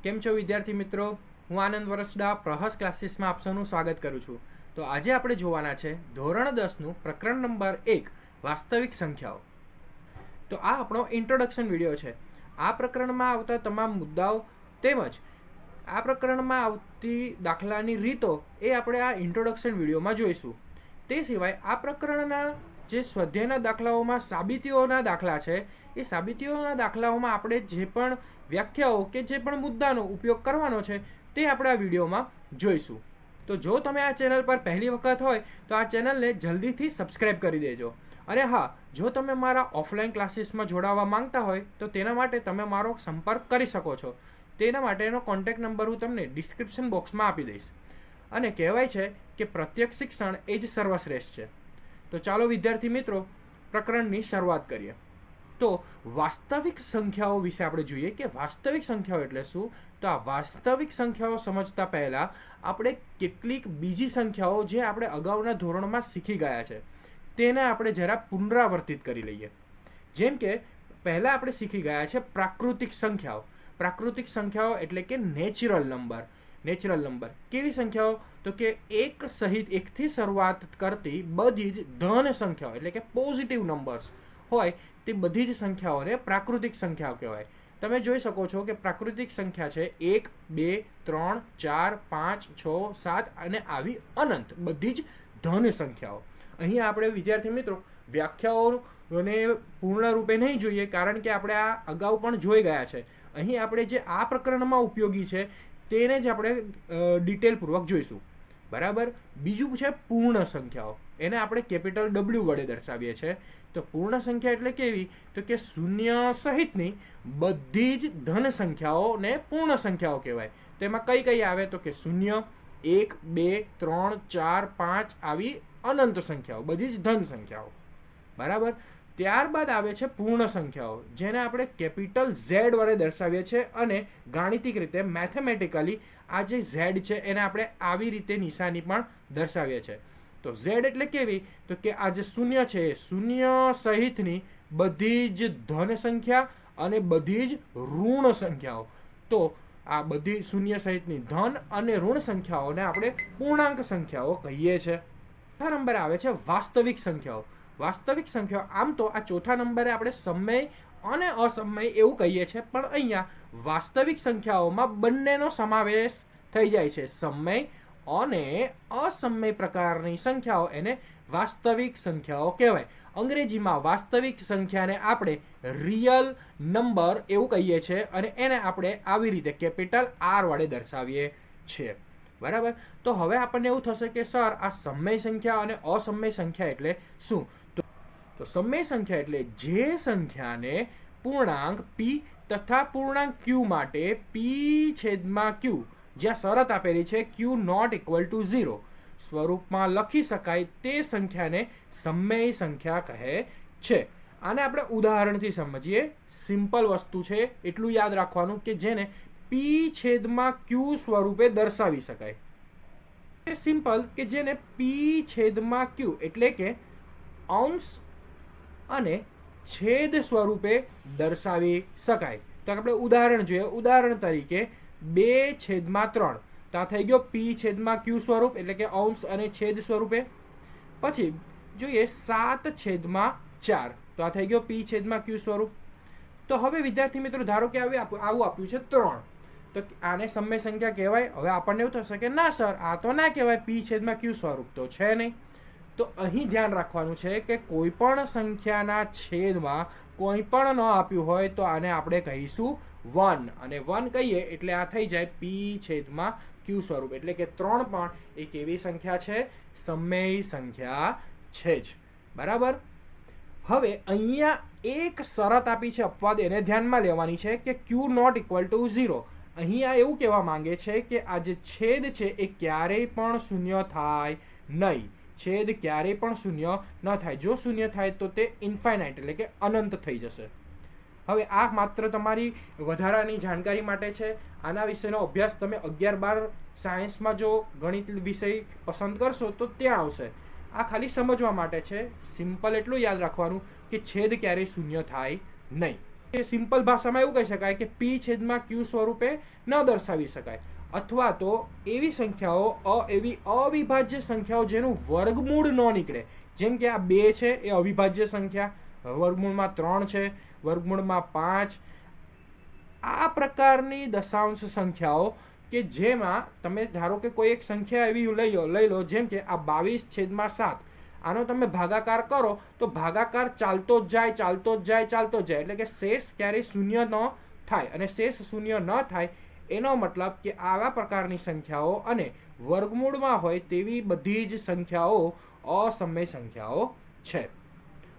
કેમ છો વિદ્યાર્થી મિત્રો? હું આનંદ વરસડા પ્રહસ ક્લાસીસમાં આપ સૌનું સ્વાગત કરું છું. તો આજે આપણે જોવાના છે ધોરણ 10નું પ્રકરણ નંબર 1 વાસ્તવિક સંખ્યાઓ. તો આ આપણો ઇન્ટ્રોડક્શન વિડીયો છે. આ પ્રકરણમાં આવતા તમામ મુદ્દાઓ તેમજ આ પ્રકરણમાં આવતી દાખલાની રીતો એ આપણે આ ઇન્ટ્રોડક્શન વિડીયોમાં જોઈશું. તે સિવાય આ પ્રકરણના જે સ્વાધ્યાયના દાખલાઓમાં સાબિતીઓના દાખલા છે એ સાબિતીઓના દાખલાઓમાં આપણે જે પણ વ્યાખ્યાઓ કે જે પણ મુદ્દાનો ઉપયોગ કરવાનો છે તે આપણે આ વિડીયોમાં જોઈશું. તો જો તમે આ ચેનલ પર પહેલી વખત હોય તો આ ચેનલને જલ્દીથી સબસ્ક્રાઈબ કરી દેજો. અને હા, જો તમે મારા ઓફલાઈન ક્લાસીસમાં જોડાવા માંગતા હોય તો તેના માટે તમે મારો સંપર્ક કરી શકો છો. તેના માટેનો કોન્ટેક્ટ નંબર હું તમને ડિસ્ક્રિપ્શન બોક્સમાં આપી દઈશ. અને કહેવાય છે કે પ્રત્યક્ષ શિક્ષણ એ જ સર્વશ્રેષ્ઠ છે. તો ચાલો વિદ્યાર્થી મિત્રો પ્રકરણની શરૂઆત કરીએ. તો વાસ્તવિક સંખ્યાઓ વિશે આપણે જોઈએ કે વાસ્તવિક સંખ્યાઓ એટલે શું. તો આ વાસ્તવિક સંખ્યાઓ સમજતા પહેલાં આપણે કેટલીક બીજી સંખ્યાઓ જે આપણે અગાઉના ધોરણમાં શીખી ગયા છે તેને આપણે જરા પુનરાવર્તિત કરી લઈએ. જેમ કે પહેલાં આપણે શીખી ગયા છે પ્રાકૃતિક સંખ્યાઓ. પ્રાકૃતિક સંખ્યાઓ એટલે કે નેચરલ નંબર. નેચરલ નંબર કેવી સંખ્યાઓ? તો કે એક સહિત એકથી શરૂઆત કરતી બધી જ ધન સંખ્યાઓ એટલે કે પોઝિટિવ નંબર્સ હોય તે બધી જ સંખ્યાઓને પ્રાકૃતિક સંખ્યાઓ કહેવાય. તમે જોઈ શકો છો કે પ્રાકૃતિક સંખ્યા છે 1, 2, 3, 4, 5, 6, 7 અને આવી અનંત બધી જ ધન સંખ્યાઓ. અહીં આપણે વિદ્યાર્થી મિત્રો વ્યાખ્યાઓને પૂર્ણ રૂપે નહીં જોઈએ કારણ કે આપણે આ અગાઉ પણ જોઈ ગયા છે. અહીં આપણે જે આ પ્રકરણમાં ઉપયોગી છે તેને જ આપણે ડિટેલપૂર્વક જોઈશું. બરાબર. બીજું છે પૂર્ણ સંખ્યાઓ. એને આપણે કેપિટલ W વડે દર્શાવીએ છીએ. તો પૂર્ણ સંખ્યા એટલે કેવી? તો કે શૂન્ય સહિતની બધી જ ધન સંખ્યાઓને પૂર્ણ સંખ્યાઓ કહેવાય. તો એમાં કઈ કઈ આવે? તો કે 0, 1, 2, 3, 4, 5 આવી અનંત સંખ્યાઓ બધી જ ધન સંખ્યાઓ. બરાબર. ત્યારબાદ આવે છે પૂર્ણ સંખ્યાઓ જેને આપણે કેપિટલ Z વડે દર્શાવીએ છીએ અને ગાણિતિક રીતે મેથેમેટિકલી આ જે Z છે એને આપણે આવી રીતે નિશાની પણ દર્શાવીએ છીએ. તો Z એટલે કેવી? તો કે આ જે શૂન્ય છે એ શૂન્ય સહિતની બધી જ ધન સંખ્યા અને બધી જ ઋણ સંખ્યાઓ. તો આ બધી શૂન્ય સહિતની ધન અને ઋણ સંખ્યાઓને આપણે પૂર્ણાંક સંખ્યાઓ કહીએ છીએ. ચોથા નંબરે આવે છે વાસ્તવિક સંખ્યાઓ. વાસ્તવિક સંખ્યાઓ આમ તો આ ચોથા નંબરે આપણે સમય અને અસમય એવું કહીએ છીએ, પણ અહીંયા વાસ્તવિક સંખ્યાઓમાં બંનેનો સમાવેશ થઈ જાય છે. સમય અને અસમય પ્રકારની સંખ્યાઓ એને વાસ્તવિક સંખ્યાઓ કહેવાય. અંગ્રેજીમાં વાસ્તવિક સંખ્યાને આપણે રિયલ નંબર એવું કહીએ છીએ અને એને આપણે આવી રીતે કેપિટલ R વડે દર્શાવીએ છીએ. બરાબર. તો હવે આપણને એવું થશે કે સર આ સમય સંખ્યા અને અસમય સંખ્યા એટલે શું? તો સમય સંખ્યા એટલે જે સંખ્યાને પૂર્ણાંક p તથા પૂર્ણાંક q માટે p/q જ્યાં શરત આપેલી છે q ≠ 0 સ્વરૂપમાં લખી શકાય તે સંખ્યાને સમય સંખ્યા કહે છે. આને આપણે ઉદાહરણથી સમજીએ. સિમ્પલ વસ્તુ છે, એટલું યાદ રાખવાનું કે જેને p/q સ્વરૂપે દર્શાવી શકાય. સિમ્પલ કે જેને p/q એટલે કે અંશ અને છેદ સ્વરૂપે દર્શાવી શકાય. તો આપણે ઉદાહરણ જોઈએ. ઉદાહરણ તરીકે 2/3. તો આ થઈ ગયો p/q સ્વરૂપ એટલે કે અંશ અને છેદ સ્વરૂપે. પછી જોઈએ 7/4. તો આ થઈ ગયો p/q સ્વરૂપ. તો હવે વિદ્યાર્થી મિત્રો ધારો કે આવું આપ્યું છે 3. તો આને સમય સંખ્યા કહેવાય? હવે આપણને એવું થશે કે ના સર આ તો ના કહેવાય, p/q સ્વરૂપ તો છે નહીં. તો અહીં ધ્યાન રાખવાનું છે કે કોઈ પણ સંખ્યાના છેદમાં કોઈ પણ ન આપ્યું હોય તો આને આપણે કહીશું 1 અને 1 કહીએ એટલે આ થઈ જાય p/q સ્વરૂપ. એટલે કે 3 પણ એક એવી સંખ્યા છે, સમય સંખ્યા છે જ. બરાબર. હવે અહીંયા એક શરત આપી છે અપવાદ, એને ધ્યાનમાં લેવાની છે કે q ≠ 0. અહીંયા એવું કહેવા માંગે છે કે આ જે છેદ છે એ ક્યારેય પણ શૂન્ય થાય નહીં. છેદ ક્યારેય પણ શૂન્ય ન થાય. જો શૂન્ય થાય તો તે ઇન્ફાઇનાઇટ એટલે કે અનંત થઈ જશે. હવે આ માત્ર તમારી વધારાની જાણકારી માટે છે. આના વિશેનો અભ્યાસ તમે 11-12 સાયન્સમાં જો ગણિત વિષય પસંદ કરશો તો ત્યાં આવશે. આ ખાલી સમજવા માટે છે. સિમ્પલ એટલું યાદ રાખવાનું કે છેદ ક્યારેય શૂન્ય થાય નહીં. એ સિમ્પલ ભાષામાં એવું કહી શકાય કે p છેદમાં q સ્વરૂપે ન દર્શાવી શકાય, અથવા તો એવી સંખ્યાઓ એવી અવિભાજ્ય સંખ્યાઓ જેનું વર્ગમૂળ ન નીકળે, જેમ કે આ 2 છે એ અવિભાજ્ય સંખ્યા, વર્ગમૂળમાં 3 છે, વર્ગમૂળમાં 5, આ પ્રકારની દશાંશ સંખ્યાઓ કે જેમાં તમે ધારો કે કોઈ એક સંખ્યા એવી લઈ લો જેમ કે આ 22/7, આનો તમે ભાગાકાર કરો તો ભાગાકાર ચાલતો જ જાય, એટલે કે શેષ ક્યારેય શૂન્ય ન થાય, અને શેષ શૂન્ય ન થાય એનો મતલબ કે આવા પ્રકારની સંખ્યાઓ અને વર્ગમૂળમાં હોય તેવી બધી જ સંખ્યાઓ અસમય સંખ્યાઓ છે.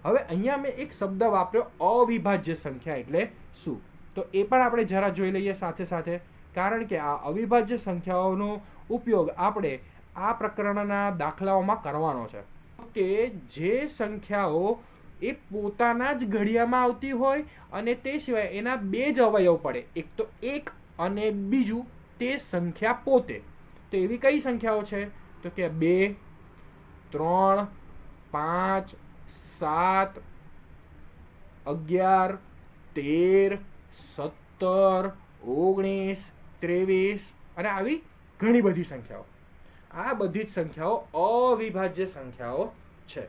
હવે અહીંયા મેં એક શબ્દ વાપર્યો અવિભાજ્ય સંખ્યા એટલે શું, તો એ પણ આપણે જરા જોઈ લઈએ સાથે સાથે, કારણ કે આ અવિભાજ્ય સંખ્યાઓનો ઉપયોગ આપણે આ પ્રકરણના દાખલાઓમાં કરવાનો છે કે જે સંખ્યાઓ એ પોતાના જ ઘડિયામાં આવતી હોય અને તે સિવાય એના 2 જ અવયવ પડે, એક તો 1 અને બીજું તે સંખ્યા પોતે. તો એવી કઈ સંખ્યાઓ છે, તો કે 2, 3, 5, 7, 11, 13, 17, 19, 23 અને આવી ઘણી બધી સંખ્યાઓ. આ બધી જ સંખ્યાઓ અવિભાજ્ય સંખ્યાઓ છે.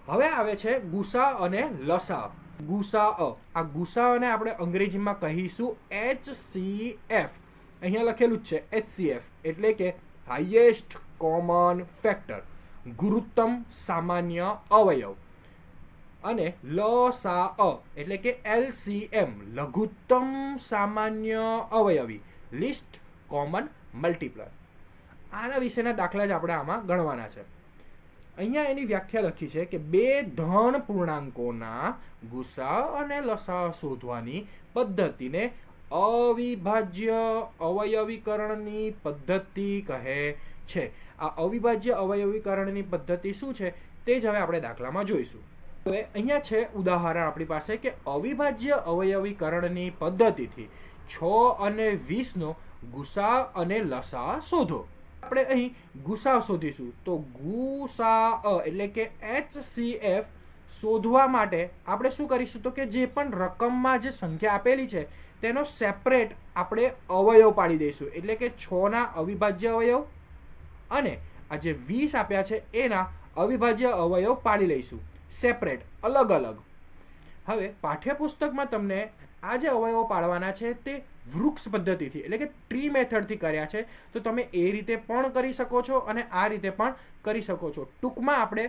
હવે આવે છે ગુસા અને લસા. ગુસા, આ ગુસાઅને આપણે અંગ્રેજીમાં કહીશું HCF. અહીંયા લખેલું જ છે HCF, એટલે કે હાઈએસ્ટ કોમન ફેક્ટર, ગુરુત્તમ સામાન્ય અવયવ, અને લસા એટલે કે LCM, લઘુત્તમ સામાન્ય અવયવી, લીસ્ટ કોમન મલ્ટીપ્લાયર. આના વિશેના દાખલા જ આપણે આમાં ગણવાના છે. અહીંયા એની વ્યાખ્યા લખી છે કે 2 ધન પૂર્ણાંકોના ગુસા અને લસા શોધવાની પદ્ધતિને અવિભાજ્ય અવયવીકરણની પદ્ધતિ કહે છે. આ અવિભાજ્ય અવયવીકરણની પદ્ધતિ શું છે તે જ હવે આપણે દાખલામાં જોઈશું. હવે અહીંયા છે ઉદાહરણ આપણી પાસે કે અવિભાજ્ય અવયવીકરણની પદ્ધતિથી 6 અને 20 નો ગુસા અને લસા શોધો. આપણે અહીં ગુસા શોધીશું, તો ગુસા એટલે કે HCF શોધવા માટે આપણે શું કરીશું, તો કે જે પણ રકમમાં જે સંખ્યા આપેલી છે તેનો સેપરેટ આપણે અવયવ પાડી દઈશું, એટલે કે 6 ના અવિભાજ્ય અવયવ અને આ જે 20 આપ્યા છે એના અવિભાજ્ય અવયવ પાડી લઈશું સેપરેટ, અલગ અલગ. હવે પાઠ્યપુસ્તકમાં તમને આ જે અવયવો પાડવાના છે તે વૃક્ષ પદ્ધતિથી એટલે કે ટ્રી મેથડથી કર્યા છે, તો તમે એ રીતે પણ કરી શકો છો અને આ રીતે પણ કરી શકો છો. ટૂંકમાં આપણે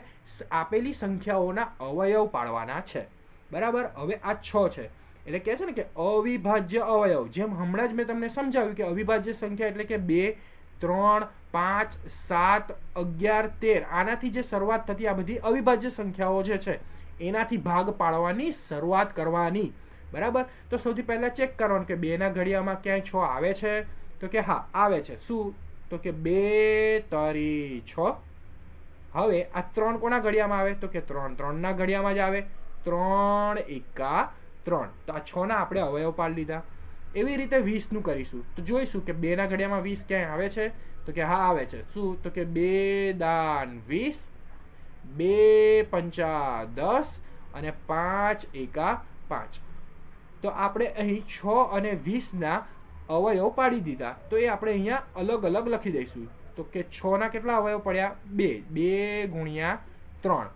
આપેલી સંખ્યાઓના અવયવ પાડવાના છે, બરાબર. હવે આ 6 છે એટલે કહે છે ને કે અવિભાજ્ય અવયવ, જેમ હમણાં જ મેં તમને સમજાવ્યું કે અવિભાજ્ય સંખ્યા એટલે કે 2, 3, 5, 7, 11, 13, આનાથી જે શરૂઆત થતી આ બધી અવિભાજ્ય સંખ્યાઓ જે છે એનાથી ભાગ પાડવાની શરૂઆત કરવાની, બરાબર. તો સૌથી પહેલા ચેક કરવાનું કે 2 ના ઘડિયામાં ક્યાંય 6 આવે છે, તો કે હા આવે છે. શું, તો કે 2 તરી 6. હવે આ 3 કોના ઘડિયામાં આવે, તો કે 3 ના ઘડિયામાં જ આવે, 3 એકા 3. તો આ 6 ના આપણે અવયવ પાડી લીધા. એવી રીતે 20 નું કરીશું, તો જોઈશું કે 2 ના ઘડિયામાં 20 ક્યાંય આવે છે, તો કે હા આવે છે. શું, તો કે 2 દાન 20, 2 પંચા 10 અને 5 એકા 5. તો આપણે અહીં 6 અને 20 ના અવયવ પાડી દીધા. તો એ આપણે અહીંયા અલગ અલગ લખી દઈશું. તો કે 6 ના કેટલા અવયવ પડ્યા, 2 ગુણ્યા 3,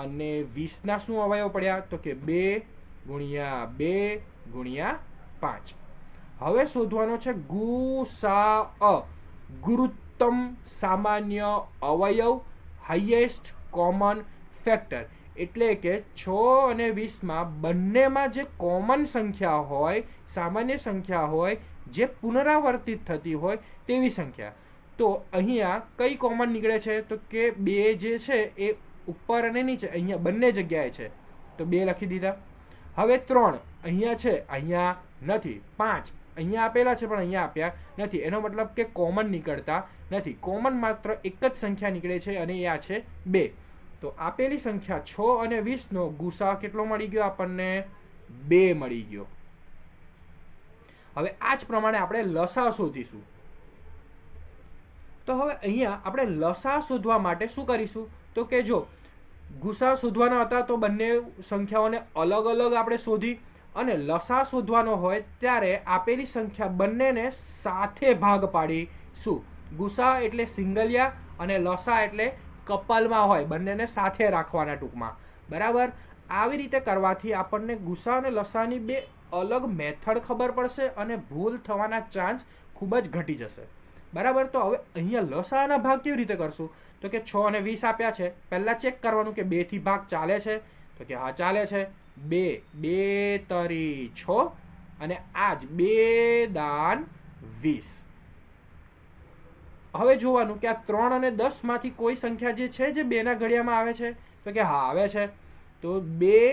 અને 20 ના શું અવયવ પડ્યા, તો કે 2 ગુણ્યા 2 ગુણ્યા 5. હવે શોધવાનો છે ગુસા, ગુરુત્તમ સામાન્ય અવયવ, હાઈએસ્ટ કોમન ફેક્ટર, એટલે કે 6 અને 20માં બંનેમાં જે કોમન સંખ્યા હોય, સામાન્ય સંખ્યા હોય, જે પુનરાવર્તિત થતી હોય તેવી સંખ્યા. તો અહીંયા કઈ કોમન નીકળે છે, તો કે 2 જે છે એ ઉપર અને નીચે અહીંયા બંને જગ્યાએ છે, તો 2 લખી દીધા. હવે 3 અહીંયા છે, અહીંયા નથી. 5 અહીંયા આપેલા છે પણ અહીંયા આપ્યા નથી, એનો મતલબ કે કોમન નીકળતા નથી. કોમન માત્ર એક જ સંખ્યા નીકળે છે અને એ આ છે 2. તો આપેલી સંખ્યા 6 અને 20 નો ગુસા કેટલો મળી ગયો આપણને, 2 મળી ગયો. હવે આ જ પ્રમાણે આપણે લસા શોધીશું. તો હવે અહીંયા આપણે લસા શોધવા માટે શું કરીશું, તો કે જો ગુસા શોધવાના હતા તો બંને સંખ્યાઓને અલગ અલગ આપણે શોધી, અને લસા શોધવાનો હોય ત્યારે આપેલી સંખ્યા બંનેને સાથે ભાગ પાડીશું. ગુસા એટલે સિંગલિયા અને લસા એટલે કપલમાં હોય, બંનેને સાથે રાખવાના ટૂંકમાં. બરાબર. આવી રીતે કરવાથી આપણને ગુસા અને લસાની બે અલગ મેથડ ખબર પડશે અને ભૂલ થવાના ચાન્સ ખૂબ જ ઘટી જશે. બરાબર. તો હવે અહીંયા લસાના ભાગ કેવી રીતે કરશું? તો કે 6 અને 20 આપ્યા છે, પહેલાં ચેક કરવાનું કે 2 થી ભાગ ચાલે છે. તો કે હા ચાલે છે. 2 2 તરી 6 અને આજ 2 દાન 20. હવે જોવાનું કે આ 3 અને 10 માંથી કોઈ સંખ્યા જે છે જે 2ના ઘડિયામાં આવે છે. તો કે હા આવે છે. તો 2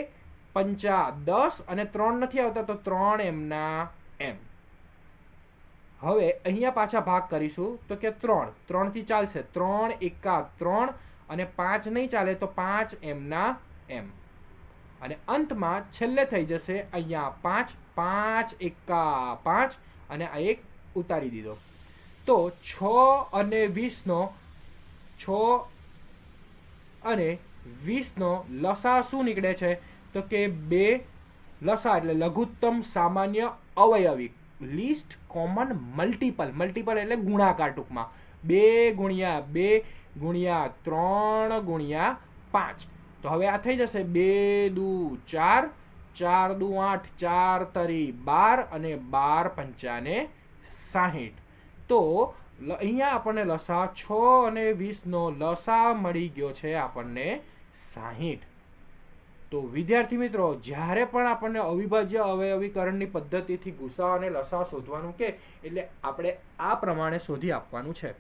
પંચા 10 અને 3 નથી આવતા તો 3 એમના એમ. હવે અહીંયા પાછા ભાગ કરીશું. તો કે 3 થી ચાલશે, 3 એકા 3 અને 5 નહીં ચાલે તો 5 એમના એમ. અને અંતમાં છેલ્લે થઈ જશે અહીંયા 5 5 એકા 5 અને આ એક ઉતારી દીધો. તો 6 અને 20નો લસા શું નીકળે છે? તો કે 2 લસા એટલે લઘુત્તમ સામાન્ય અવયવી, લીસ્ટ કોમન મલ્ટીપલ. મલ્ટીપલ એટલે ગુણાકાર ટૂંકમાં. 2 ગુણ્યા 2 ગુણ્યા 3 ગુણ્યા 5. તો હવે આ થઈ જશે 2 દુ 4, 4 દુ 8, 4 તરી 12 અને 12 પંચાને 60. તો અહીંયા આપણને લસા 6 અને 20નો લસા મળી ગયો છે આપણને 60. તો વિદ્યાર્થી મિત્રો, જ્યારે પણ આપણને અવિભાજ્ય અવયવીકરણની પદ્ધતિથી ગુસા અને લસા શોધવાનું કે એટલે આપણે આ પ્રમાણે શોધી આપવાનું છે.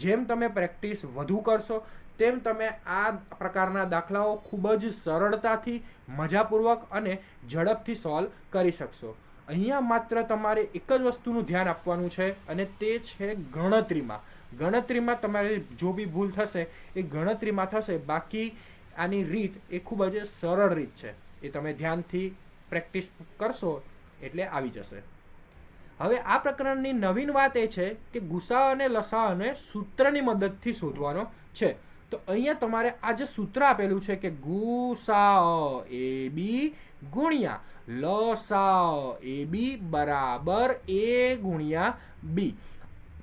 જેમ તમે પ્રેક્ટિસ વધુ કરશો તેમ તમે આ પ્રકારના દાખલાઓ ખૂબ જ સરળતાથી, મજાપૂર્વક અને ઝડપથી સોલ્વ કરી શકશો. અહીંયા માત્ર તમારે એક જ વસ્તુનું ધ્યાન આપવાનું છે અને તે છે ગણતરીમાં. ગણતરીમાં તમારે જો બી ભૂલ થશે એ ગણતરીમાં થશે, બાકી આની રીત એ ખૂબ જ સરળ રીત છે. એ તમે ધ્યાનથી પ્રેક્ટિસ કરશો એટલે આવી જશે. હવે આ પ્રકરણની નવીન વાત એ છે કે ગુસા અને લસાઅને સૂત્રની મદદથી શોધવાનો છે. તો અહીંયા તમારે આ જે સૂત્ર આપેલું છે કે ગુસા એ બી ગુણ્યા લસા એ બી બરાબર a ગુણ્યા b.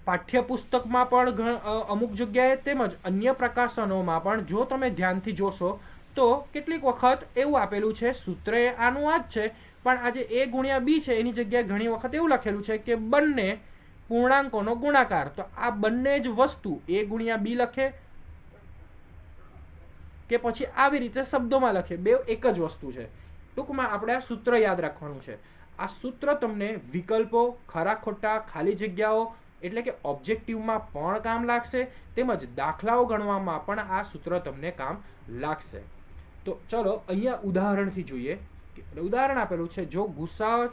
પાઠ્યપુસ્તકમાં પણ અમુક જગ્યાએ તેમજ અન્ય પ્રકાશનોમાં પણ જો તમે ધ્યાનથી જોશો તો કેટલીક વખત એવું આપેલું છે, સૂત્ર આનું આ જ છે, પણ આ જે a ગુણ્યા b છે એની જગ્યાએ ઘણી વખત એવું લખેલું છે કે બંને પૂર્ણાંકોનો ગુણાકાર. તો આ બંને જ વસ્તુ a ગુણ્યા b લખે કે પછી આવી રીતે શબ્દોમાં લખે, બે એક જ વસ્તુ છે. ટૂંકમાં આપણે આ સૂત્ર યાદ રાખવાનું છે. આ સૂત્ર તમને વિકલ્પો, ખરા ખોટા, ખાલી જગ્યાઓ એટલે કે ઓબ્જેક્ટિવમાં પણ કામ લાગશે, તેમજ દાખલાઓ ગણવામાં પણ આ સૂત્ર તમને કામ લાગશે. તો ચલો અહીંયા ઉદાહરણથી જોઈએ. ઉદાહરણ આપેલું છે, જો ગુસા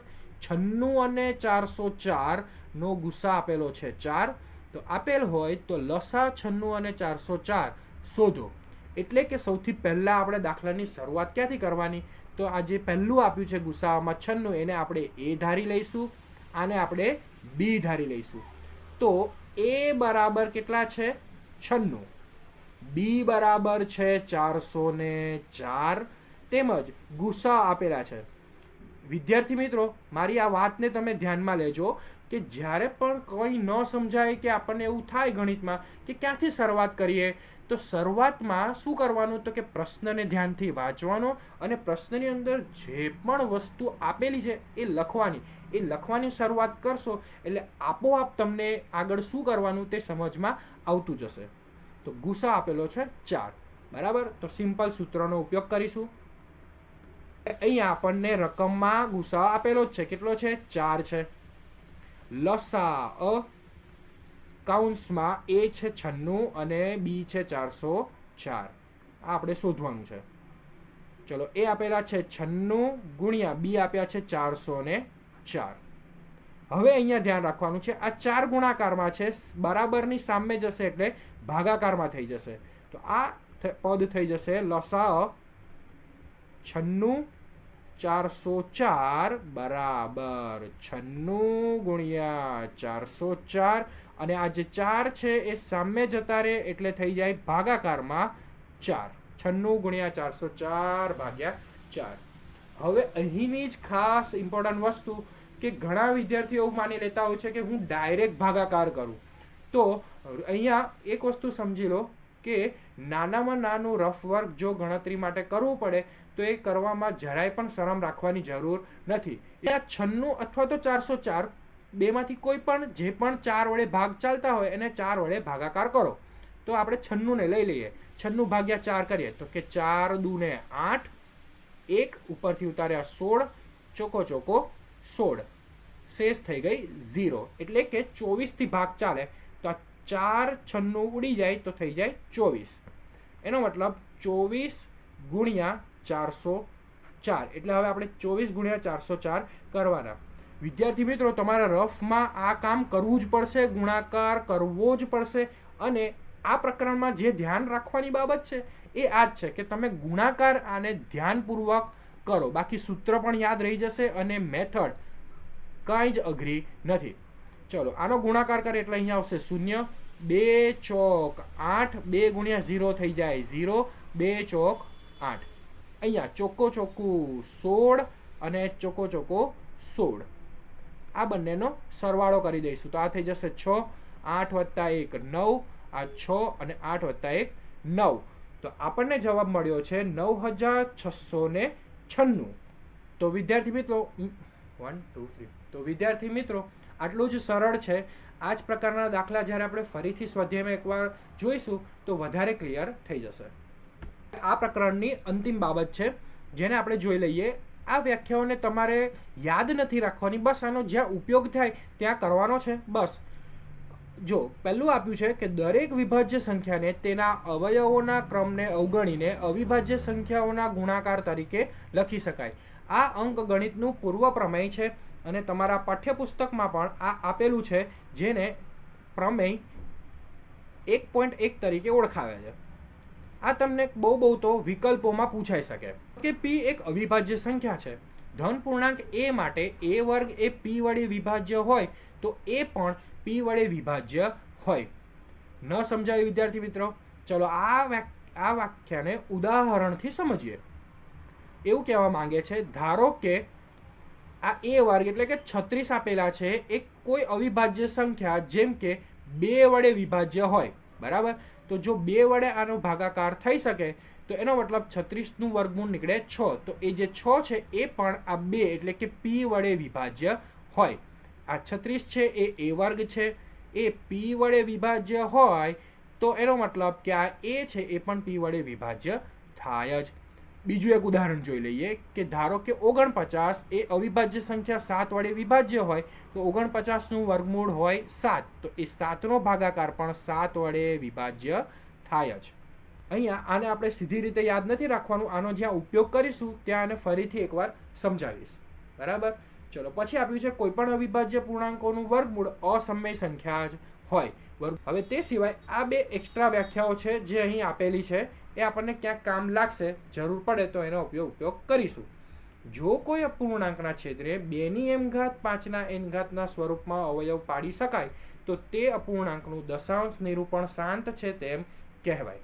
96 અને 404 નો ગુસા આપેલો છે 4, તો આપેલ હોય તો લસા 96 અને 404 શોધો. એટલે કે સૌથી પહેલા આપણે દાખલાની શરૂઆત ક્યાંથી કરવાની? તો આ જે પહેલું આપ્યું છે ગુસામાં 96, એને આપણે a ધારી લઈશું, આને આપણે b ધારી લઈશું. તો a બરાબર કેટલા છે? 96, b બરાબર છે 404, તેમજ ગુસા આપેલા છે. વિદ્યાર્થી મિત્રો, મારી આ વાતને તમે ધ્યાનમાં લેજો કે જ્યારે પણ કંઈ ન સમજાય કે આપણને એવું થાય ગણિતમાં કે ક્યાંથી શરૂઆત કરીએ, તો શરૂઆતમાં શું કરવાનું? તો કે પ્રશ્નને ધ્યાનથી વાંચવાનો અને પ્રશ્નની અંદર જે પણ વસ્તુ આપેલી છે એ લખવાની. એ લખવાની શરૂઆત કરશો એટલે આપોઆપ તમને આગળ શું કરવાનું તે સમજમાં આવતું જશે. તો ગુસા આપેલો છે 4, બરાબર. તો સિમ્પલ સૂત્રનો ઉપયોગ કરીશું. અહીંયા આપણને રકમમાં ગુસા આપેલો જ છે, કેટલો છે? 4 છે. લસા કાઉન્સમાં a છે 96 અને b છે 404. આ આપણે શોધવાનું છે. ચલો, a આપેલા છે 96 ગુણ્યા b આપ્યા છે 404. હવે અહીંયા ધ્યાન રાખવાનું છે, આ 4 ગુણાકારમાં છે, બરાબરની સામે જશે એટલે ભાગાકારમાં થઈ જશે. તો આ પદ થઈ જશે લસા 96 404 બરાબર 96 ગુણ્યા 404, અને આ જે 4 છે એ સામે જતા રહે એટલે થઈ જાય ભાગાકારમાં 4. 96 ગુણ્યા 404 ભાગ્યા 4. હવે અહીંની જ ખાસ ઇમ્પોર્ટન્ટ વસ્તુ કે ઘણા વિદ્યાર્થીઓ એવું માની લેતા હોય છે કે હું ડાયરેક્ટ ભાગાકાર કરું. તો અહીંયા એક વસ્તુ સમજી લો કે નાનામાં નાનું રફ વર્ક જો ગણતરી માટે કરવું પડે તો એ કરવામાં જરાય પણ શરમ રાખવાની જરૂર નથી. એ 96 અથવા તો 404 બેમાંથી કોઈ પણ જે પણ 4 વડે ભાગ ચાલતા હોય એને 4 વડે ભાગાકાર કરો. તો આપણે 96 ને લઈ લઈએ. 96 ભાગ્યા 4 કરીએ તો કે 4 દૂને 8, 1 ઉપરથી ઉતાર્યા 16, ચોકો 16, શેષ થઈ ગઈ 0. એટલે કે 24 થી ભાગ ચાલે તો આ 4 96 ઉડી જાય તો થઈ જાય 24. એનો મતલબ 24 ગુણ્યા 404. એટલે હવે આપણે 24 ગુણ્યા 404 કરવાના. વિદ્યાર્થી મિત્રો, તમારા રફમાં આ કામ કરવું જ પડશે, ગુણાકાર કરવો જ પડશે. અને આ પ્રકરણમાં જે ધ્યાન રાખવાની બાબત છે એ આ જ છે કે તમે ગુણાકાર આને ધ્યાનપૂર્વક કરો. બાકી સૂત્ર પણ યાદ રહી જશે અને મેથડ કાંઈ જ અઘરી નથી. ચલો આનો ગુણાકાર કરે એટલે અહીંયા આવશે 0, 2 ચોક 8, 2 ગુણ્યા 0 થઈ જાય 0, 2 ચોક 8. અહીંયા ચોખ્ખો ચોખ્ખું 16 અને ચોખ્ખો ચોખ્ખો 16. આ બંનેનો સરવાળો કરી દઈશું તો આ થઈ જશે 6, 8 વત્તા 1 9, આ 6 અને 8 વત્તા 1 9. તો આપણને જવાબ મળ્યો છે 9696. તો વિદ્યાર્થી મિત્રો 1 2 3 તો વિદ્યાર્થી મિત્રો આટલું જ સરળ છે. આ જ પ્રકારના દાખલા જ્યારે આપણે ફરીથી સ્વાધ્યાયમાં એકવાર જોઈશું તો વધારે ક્લિયર થઈ જશે. આ પ્રકરણની અંતિમ બાબત છે જેને આપણે જોઈ લઈએ. આ વ્યાખ્યાઓને તમારે યાદ નથી રાખવાની, બસ આનો જ્યાં ઉપયોગ થાય ત્યાં કરવાનો છે. બસ જો પહેલું આપ્યું છે કે દરેક વિભાજ્ય સંખ્યાને તેના અવયવોના ક્રમને અવગણીને અવિભાજ્ય સંખ્યાઓના ગુણાકાર તરીકે લખી શકાય. આ અંકગણિતનું પૂર્વ પ્રમેય છે અને તમારા પાઠ્યપુસ્તકમાં પણ આ આપેલું છે, જેને પ્રમેય 1.1 તરીકે ઓળખાવે છે. આ તમને બહુ તો વિકલ્પોમાં પૂછાઈ શકે કે p એક અવિભાજ્ય સંખ્યા છે. ધન પૂર્ણાંક a માટે a વર્ગ એ p વડે વિભાજ્ય હોય તો a પણ p વડે વિભાજ્ય હોય. ન સમજાયું વિદ્યાર્થી મિત્રો? ચલો આ વાક્યને ઉદાહરણથી સમજીએ. એવું કહેવા માંગે છે, ધારો કે આ a વર્ગ એટલે કે 36 આપેલા છે, એક કોઈ અવિભાજ્ય સંખ્યા જેમ કે 2 વડે વિભાજ્ય હોય, બરાબર? તો જો 2 વડે આનો ભાગાકાર થઈ શકે તો એનો મતલબ 36નું વર્ગમૂળ નીકળે 6. તો એ જે 6 છે એ પણ આ 2 એટલે કે p વડે વિભાજ્ય હોય. આ 36 છે એ a વર્ગ છે, એ p વડે વિભાજ્ય હોય તો એનો મતલબ કે આ a છે એ પણ p વડે વિભાજ્ય થાય જ. બીજું એક ઉદાહરણ જોઈ લઈએ કે ધારો કે 49 એ અવિભાજ્ય સંખ્યા 7 વડે વિભાજ્ય હોય તો 49નું વર્ગમૂળ હોય 7. તો એ 7નો ભાગાકાર પણ 7 વડે વિભાજ્ય થાય જ. અહીંયા આને આપણે સીધી રીતે યાદ નથી રાખવાનું, આનો જ્યાં ઉપયોગ કરીશું ત્યાં આને ફરીથી એકવાર સમજાવીશ, બરાબર? ચલો પછી આપ્યું છે કોઈ પણ અવિભાજ્ય પૂર્ણાંકોનું વર્ગમૂળ અસમય સંખ્યા જ હોય. હવે તે સિવાય આ 2 એક્સ્ટ્રા વ્યાખ્યાઓ છે જે અહીં આપેલી છે, એ આપણને ક્યાંક કામ લાગશે, જરૂર પડે તો એનો ઉપયોગ કરીશું. જો કોઈ અપૂર્ણાંકના છેદને 2n ઘાત 5 n ઘાતના સ્વરૂપમાં અવયવ પાડી શકાય તો તે અપૂર્ણાંકનું દશાંશ નિરૂપણ શાંત છે તેમ કહેવાય.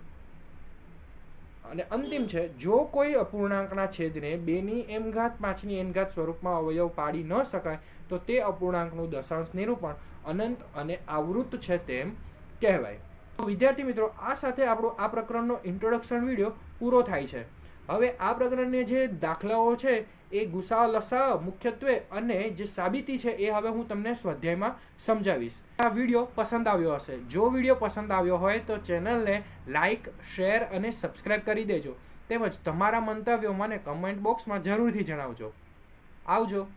અને અંતિમ છે, જો કોઈ અપૂર્ણાંકના છેદને 2m ઘાત 5 n ઘાત સ્વરૂપમાં અવયવ પાડી ન શકાય તો તે અપૂર્ણાંકનું દશાંશ નિરૂપણ અનંત અને આવૃત છે તેમ કહેવાય. વિદ્યાર્થી મિત્રો, આ સાથે આપણો આ પ્રકરણનો ઇન્ટ્રોડક્શન વિડીયો પૂરો થાય છે. હવે આ પ્રકરણના જે દાખલાઓ છે એ ગુસા લસા મુખ્યત્વે અને જે સાબિતી છે એ હવે હું તમને સ્વાધ્યાયમાં સમજાવીશ. આ વિડીયો પસંદ આવ્યો હશે. જો વિડીયો પસંદ આવ્યો હોય તો ચેનલને લાઇક, શેર અને સબસ્ક્રાઈબ કરી દેજો. તેમજ તમારા મંતવ્યો મને કમેન્ટ બોક્સમાં જરૂરથી જણાવજો. આવજો.